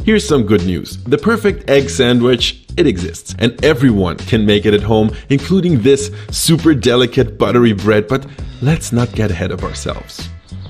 Here's some good news. The perfect egg sandwich, it exists, and everyone can make it at home, including this super delicate buttery bread, but let's not get ahead of ourselves.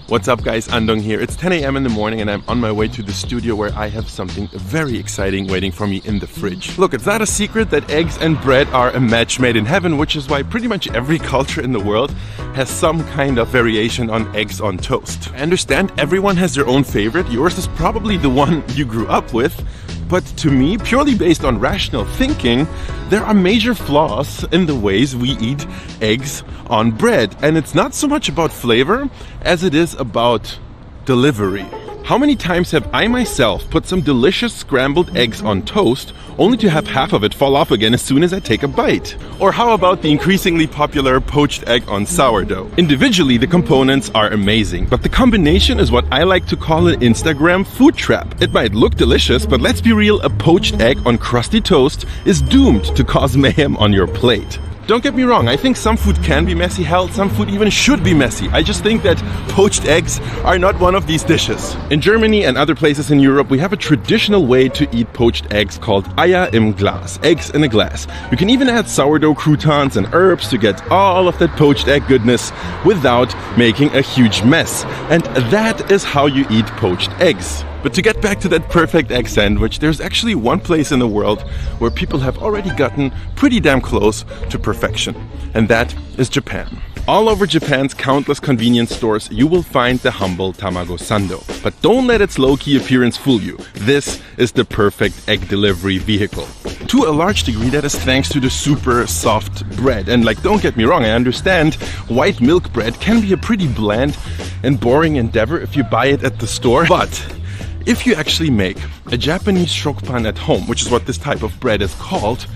What's up guys, Andong here. It's 10 a.m. in the morning and I'm on my way to the studio where I have something very exciting waiting for me in the fridge. Look, it's not a secret that eggs and bread are a match made in heaven, which is why pretty much every culture in the world has some kind of variation on eggs on toast. I understand everyone has their own favorite. Yours is probably the one you grew up with. But to me, purely based on rational thinking, there are major flaws in the ways we eat eggs on bread. And it's not so much about flavor as it is about delivery. How many times have I myself put some delicious scrambled eggs on toast only to have half of it fall off again as soon as I take a bite? Or how about the increasingly popular poached egg on sourdough? Individually, the components are amazing, but the combination is what I like to call an Instagram food trap. It might look delicious, but let's be real, a poached egg on crusty toast is doomed to cause mayhem on your plate. Don't get me wrong, I think some food can be messy, hell, some food even should be messy. I just think that poached eggs are not one of these dishes. In Germany and other places in Europe, we have a traditional way to eat poached eggs called Eier im Glas, eggs in a glass. You can even add sourdough croutons and herbs to get all of that poached egg goodness without making a huge mess. And that is how you eat poached eggs. But to get back to that perfect egg sandwich, there's actually one place in the world where people have already gotten pretty damn close to perfection, and that is Japan. All over Japan's countless convenience stores, you will find the humble tamago sando. But don't let its low-key appearance fool you. This is the perfect egg delivery vehicle. To a large degree, that is thanks to the super soft bread. And don't get me wrong, I understand white milk bread can be a pretty bland and boring endeavor if you buy it at the store. But if you actually make a Japanese shokupan at home, which is what this type of bread is called,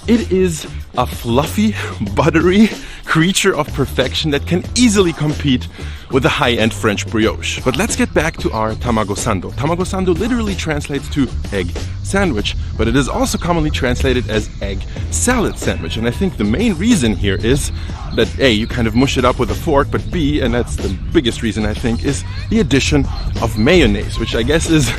it is a fluffy, buttery creature of perfection that can easily compete with a high-end French brioche. But let's get back to our tamago sando. Tamago sando literally translates to egg sandwich, but it is also commonly translated as egg salad sandwich. And I think the main reason here is that A, you kind of mush it up with a fork, but B, and that's the biggest reason I think, is the addition of mayonnaise, which I guess is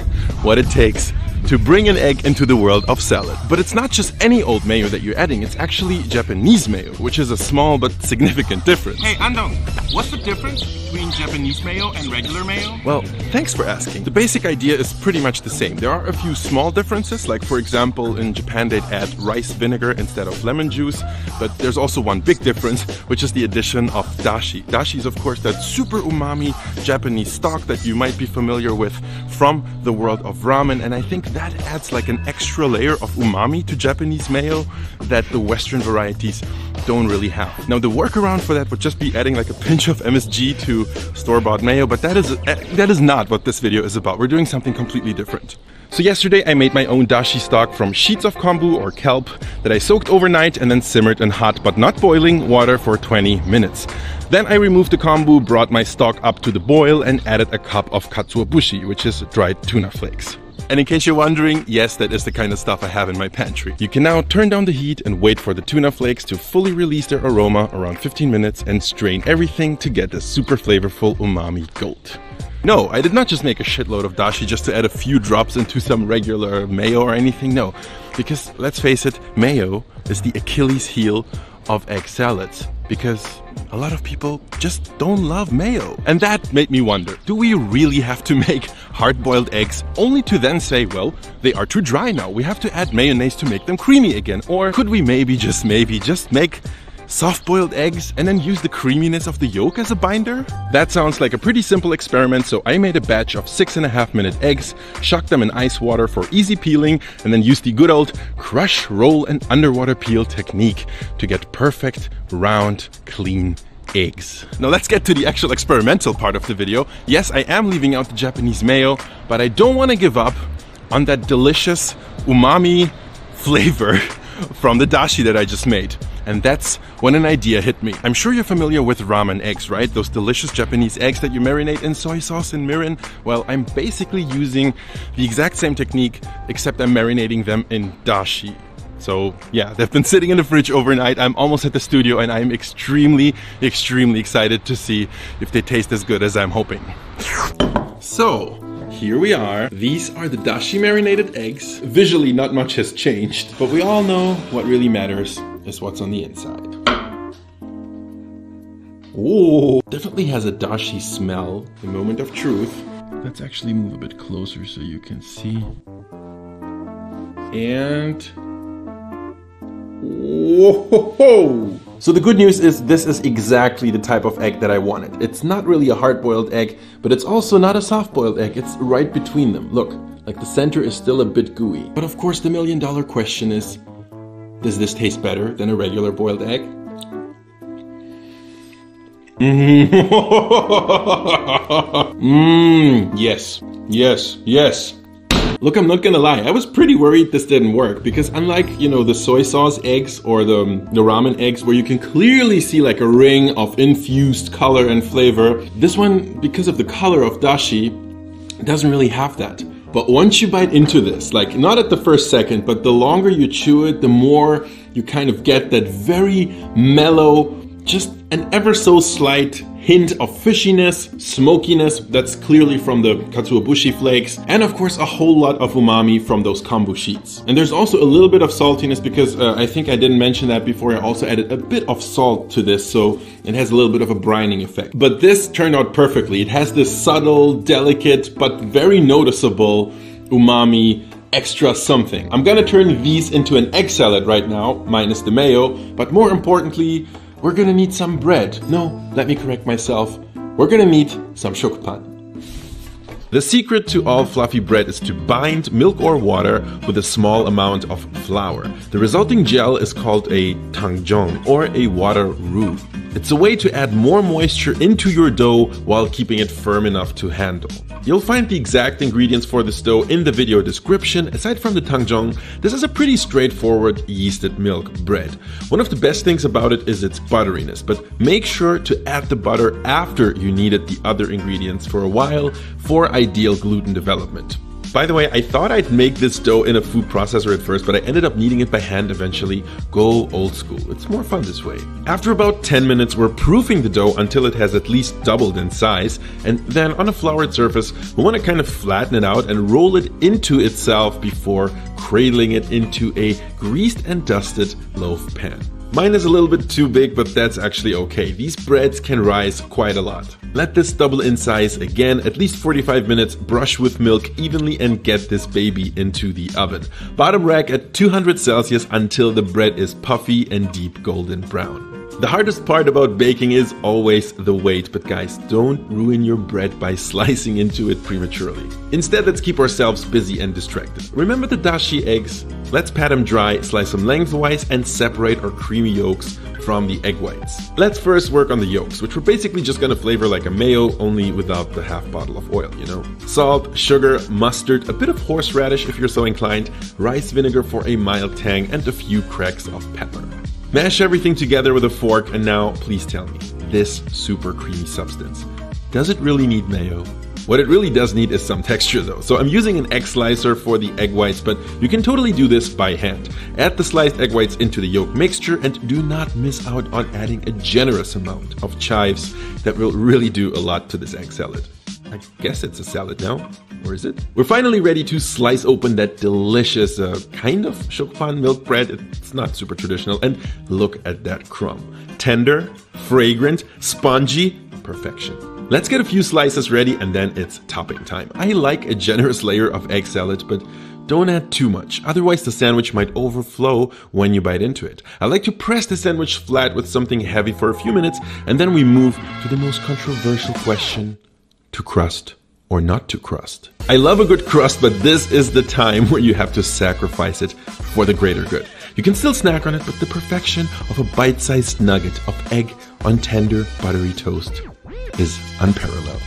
what it takes to bring an egg into the world of salad. But it's not just any old mayo that you're adding, it's actually Japanese mayo, which is a small but significant difference. Hey Andong, what's the difference between Japanese mayo and regular mayo? Well, thanks for asking. The basic idea is pretty much the same. There are a few small differences, like for example in Japan they'd add rice vinegar instead of lemon juice, but there's also one big difference, which is the addition of dashi. Dashi is of course that super umami Japanese stock that you might be familiar with from the world of ramen, and I think that adds like an extra layer of umami to Japanese mayo that the Western varieties don't really have. Now the workaround for that would just be adding like a pinch of MSG to store-bought mayo, but that is not what this video is about. We're doing something completely different. So yesterday I made my own dashi stock from sheets of kombu or kelp that I soaked overnight and then simmered in hot but not boiling water for 20 minutes. Then I removed the kombu, brought my stock up to the boil and added a cup of katsuobushi, which is dried tuna flakes. And in case you're wondering, yes, that is the kind of stuff I have in my pantry. You can now turn down the heat and wait for the tuna flakes to fully release their aroma around 15 minutes and strain everything to get the super flavorful umami gold. No, I did not just make a shitload of dashi just to add a few drops into some regular mayo or anything, no. Because, let's face it, mayo is the Achilles heel of egg salads. Because a lot of people just don't love mayo. And that made me wonder, do we really have to make hard-boiled eggs only to then say, well, they are too dry now, we have to add mayonnaise to make them creamy again? Or could we maybe just make soft-boiled eggs and then use the creaminess of the yolk as a binder? That sounds like a pretty simple experiment, so I made a batch of 6.5-minute eggs, shocked them in ice water for easy peeling, and then used the good old crush, roll, and underwater peel technique to get perfect, round, clean eggs. Now let's get to the actual experimental part of the video. Yes, I am leaving out the Japanese mayo, but I don't want to give up on that delicious umami flavor from the dashi that I just made. And that's when an idea hit me. I'm sure you're familiar with ramen eggs, right? Those delicious Japanese eggs that you marinate in soy sauce and mirin. Well, I'm basically using the exact same technique, except I'm marinating them in dashi. So yeah, they've been sitting in the fridge overnight. I'm almost at the studio and I'm extremely excited to see if they taste as good as I'm hoping. So here we are. These are the dashi marinated eggs. Visually, not much has changed, but we all know what really matters is what's on the inside. Oh, definitely has a dashi smell. The moment of truth. Let's actually move a bit closer so you can see. And whoa! So the good news is this is exactly the type of egg that I wanted. It's not really a hard-boiled egg, but it's also not a soft-boiled egg. It's right between them. Look, like the center is still a bit gooey. But of course the million-dollar question is, does this taste better than a regular boiled egg? Yes, yes, yes. Look, I'm not gonna lie, I was pretty worried this didn't work because unlike, you know, the soy sauce eggs or the ramen eggs where you can clearly see like a ring of infused color and flavor, this one, because of the color of dashi, doesn't really have that. But once you bite into this, like not at the first second, but the longer you chew it, the more you kind of get that very mellow, just an ever so slight hint of fishiness, smokiness, that's clearly from the katsuobushi flakes, and of course a whole lot of umami from those kombu sheets. And there's also a little bit of saltiness because I think I didn't mention that before. I also added a bit of salt to this, so it has a little bit of a brining effect. But this turned out perfectly. It has this subtle, delicate, but very noticeable umami extra something. I'm gonna turn these into an egg salad right now, minus the mayo, but more importantly, we're gonna need some bread. No, let me correct myself. We're gonna need some shokpan. The secret to all fluffy bread is to bind milk or water with a small amount of flour. The resulting gel is called a tangjong or a water roux. It's a way to add more moisture into your dough while keeping it firm enough to handle. You'll find the exact ingredients for this dough in the video description. Aside from the tangjong, this is a pretty straightforward yeasted milk bread. One of the best things about it is its butteriness, but make sure to add the butter after you kneaded the other ingredients for a while for ideal gluten development. By the way, I thought I'd make this dough in a food processor at first, but I ended up kneading it by hand eventually. Go old school. It's more fun this way. After about 10 minutes, we're proofing the dough until it has at least doubled in size. And then on a floured surface, we want to kind of flatten it out and roll it into itself before cradling it into a greased and dusted loaf pan. Mine is a little bit too big, but that's actually okay. These breads can rise quite a lot. Let this double in size again, at least 45 minutes, brush with milk evenly and get this baby into the oven. Bottom rack at 200 Celsius until the bread is puffy and deep golden brown. The hardest part about baking is always the weight, but guys, don't ruin your bread by slicing into it prematurely. Instead, let's keep ourselves busy and distracted. Remember the dashi eggs? Let's pat them dry, slice them lengthwise, and separate our creamy yolks from the egg whites. Let's first work on the yolks, which we're basically just gonna flavor like a mayo, only without the half bottle of oil, you know? Salt, sugar, mustard, a bit of horseradish if you're so inclined, rice vinegar for a mild tang, and a few cracks of pepper. Mash everything together with a fork, and now please tell me, this super creamy substance, does it really need mayo? What it really does need is some texture though, so I'm using an egg slicer for the egg whites, but you can totally do this by hand. Add the sliced egg whites into the yolk mixture and do not miss out on adding a generous amount of chives that will really do a lot to this egg salad. I guess it's a salad now, or is it? We're finally ready to slice open that delicious kind of shokpan milk bread. It's not super traditional, and look at that crumb. Tender, fragrant, spongy, perfection. Let's get a few slices ready and then it's topping time. I like a generous layer of egg salad, but don't add too much, otherwise the sandwich might overflow when you bite into it. I like to press the sandwich flat with something heavy for a few minutes, and then we move to the most controversial question: to crust or not to crust. I love a good crust, but this is the time where you have to sacrifice it for the greater good. You can still snack on it, but the perfection of a bite-sized nugget of egg on tender, buttery toast is unparalleled.